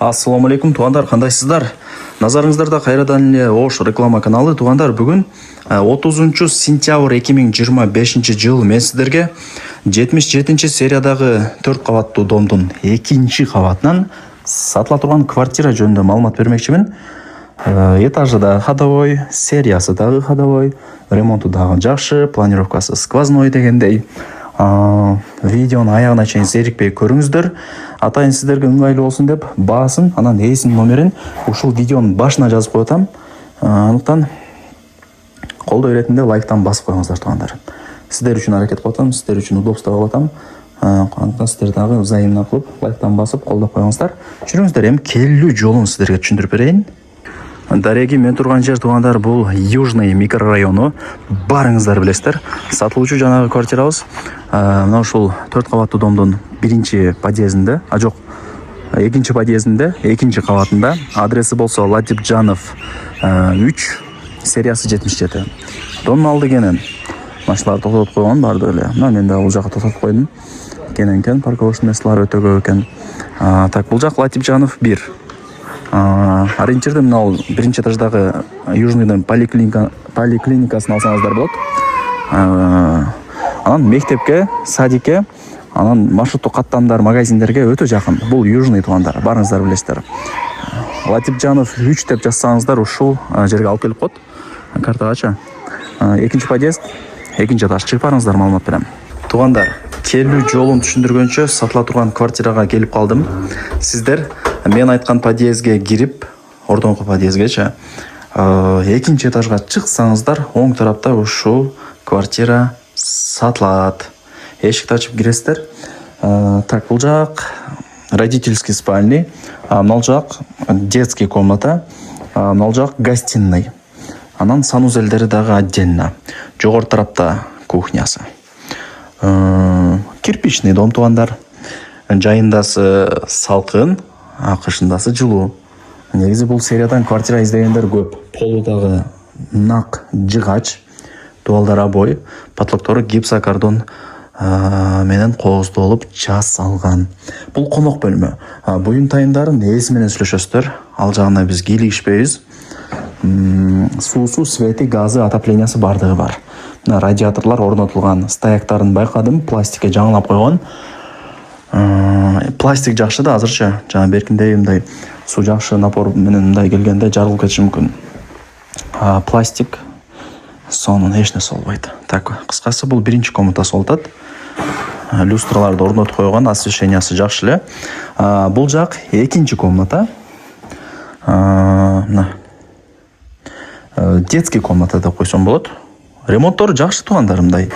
Ассаламу алейкум, туғандар, қандайсыздар? Назарыңыздарда қайрадан эле Ош реклама каналы. Туғандар, бүгін 30 сентябрь 2025 жыл мен сіздерге 77 сериядағы 4 қабатты домдың екінші қабатынан сатыла тұрған квартира жөнінде маалымат бермекчимин. Этажы да ходовой, сериясы дағы ходовой, ремонту дағы жақшы, планировкасы сквозной дегендей. Видеоны аяғына чейин зерикпей көрүңүздөр. Атайын сіздерге ыңгайлуу болсун деп баасын, анан эсин номерин ушул видеонун башына жазып коетам. Анықтан колдоо иретинде лайктан басып коюңуздар туугандар. Сіздер үчүн аракет кылып атам, сіздер үчүн удобство кылып атам. Анықтан сіздер дагы взаимно кылып лайктан басып колдоп коюңуздар. Жүрүңүздөр, эми келүү жолун сіздерге түшүндүрүп берейин. Дареги, мен турган жер туугандар, бул Южный микрорайону. Барыңыздар билесиздер. Сатылуучу жанагы квартирабыз мына ушул 4 кабаттуу домдун биринчи подъездинде, экинчи подъездинде, экинчи кабатында. Адреси болсо Латипжанов 3, сериясы 77. Домдун алды кенен машиналар токтотуп койгон бардыгы эле. Мына мен да бул жака токтотуп койдум. Кенен парковочный месталар өтө көп экен. Так, бул жак Латипжанов 1. Ориентирде мына биринчи этаждагы Южныйдын поликлиникасын алсаңыздар болот. Анан мектепке, садикке, анан маршруттук каттамдар, магазиндерге өтө жакын. Бул Южный туугандар, барыңыздар билесиздер. Латипжанов 3 деп жазсаңыздар ушул жерге алып келип коет. Картагачы. Экинчи подъезд, экинчи этаж. Чыгып барыңыздар, маалымат берем. Туугандар, келүү жолун түшүндүргөнчө сатыла турган квартирага келип калдым. Сиздер мен айткан подъездге кирип, ордоңку подъездгечи экинчи этажга чыксаңыздар, оң тарапта ушул квартира сатылат. Эшикти ачып киресиздер. Так, бул жак родительский спальный, мына жак детский комната, мына жак гостиный. Анан санузелдери дагы отдельно. Жогору тарапта кухнясы. Кирпичный дом туугандар. Жайындасы салкын, кышындасы жылуу. Негизи бул сериядан квартира издегендер көп. Полу дагы нак жыгач, дуалдар обой, потолоктору гипсокартон менен кооздолуп жасалган. Бул конок бөлмө. Буюм тайымдарын эси менен сүйлөшөсүздөр. Ал жагына биз кийлигишпейбиз. Суусу, свети, газы, отоплениясы бардыгы бар. Радиаторлар орнотулган. Стояктарын байкадым, пластикке жаңылап койгон. Пластик жакшы да азырча, жана беркиндей мындай суу жакшы напор менен мындай келгенде жарылып кетиши мүмкүн. Пластик сонун эч нерсе болбойт. Так, кыскасы бул биринчи комнатасы болуп атат. Люстраларды орнотуп койгон, освещениясы жакшы эле. Бул жак экинчи комната. Детский комната деп койсом болот. Ремонттору жакшы туугандар, мындай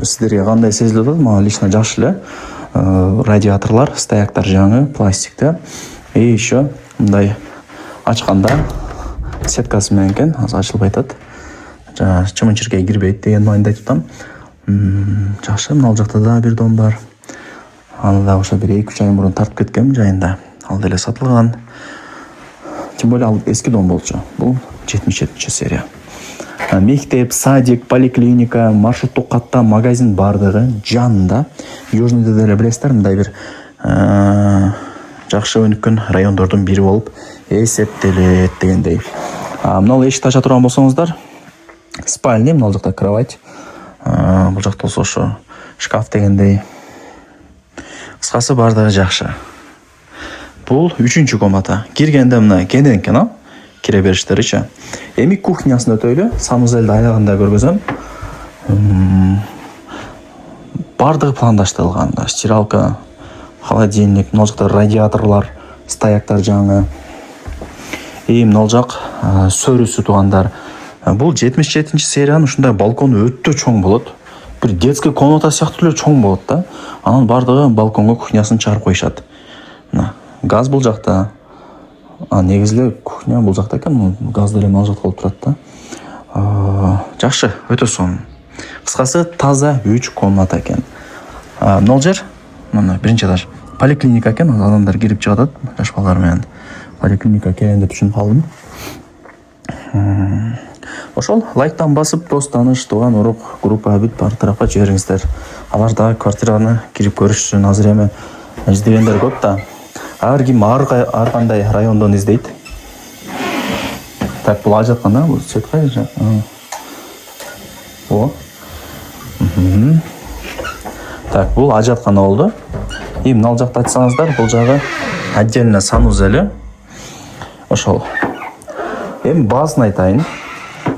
сиздерге кандай сезилип атат? Мага лично жакшы эле. Радиаторлар, стояктар жаңы, пластикте. И еще мындай ачканда сеткасы менен экен, азыр ачылбай атат. Чымын-чиркей кирбейт деген майында айтып атам. Жакшы, мына жакта да бир дом бар. Аны да ошо бир 2-3 ай мурун тартып кеткем жайында. Ал деле сатылган. Тем более ал эски дом болчу. Бул 77 серия. Мектеп, садик, поликлиника, маршруттук каттам, магазин бардыгы жанында. Южныйда деле билесиздер, мындай бир жакшы өнүккөн райондордун бири болуп эсептелет дегендей. Мына эшикти ача турган болсоңуздар, спальня, мына жакта кровать, бул жакта болсо ошо шкаф дегендей. Кыскасы бардыгы жакшы. Бул 3-чү комната. Киргенде мына кенен экен, кире бериштеричи. Эми кухнясын өтөйлү, санузелди аягында көргөзөм. Бардыгы пландаштырылган. Стиралка, холодильник, мына жакта радиаторлар, стояктар жаңы. Мына жак сөрүсү туугандар. Бул 77 сериянын ушундай балкону өтө чоң болот. Бир детский комната сыяктуу эле чоң болот да. Анан бардыгы балконго кухнясын чыгарып коюшат. Мына газ бул жакта. Негизде кухня бул жакта экен, газ деле мына жакта болуп турат да. Жакшы, өтө сонун. Кыскасы таза 3 комната экен. Мына жер, мына биринчи этаж. Поликлиника экен, адамдар кирип чыгып атат, жаш балдар менен. Поликлиника экен деп түшүнүп калдым. Ошол лайктан басып, дос, тааныш, тууган, урук, группа, бүт бар тарапка жибериңиздер. Алар да квартираны кирип көрүшсүн. Азыр эми издегендер көп да. ар ким ар кандай райондон издейт. Так, бул ажаткан да, бул цветка. О. Так, бул ажаткана болду. Мына ал жакта айтсаңыздар, бул жагы отдельно санузел эле. Ошол. Эми базын айтайын.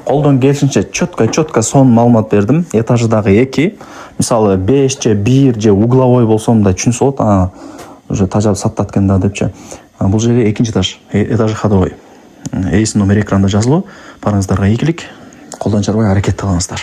Колдон келишинче четко сон маалымат бердим. Этажы дагы 2. Мисалы 5 же 1 же угловой болсом да түшүнсө болот. Уже тажап саттат экен да депчи. Бул жерде 2-нчи этаж, этажы ходовой. Эйсин номер экранда жазылуу. Барыңыздарга ийгилик. Колдон чарбай аракет кылыңыздар.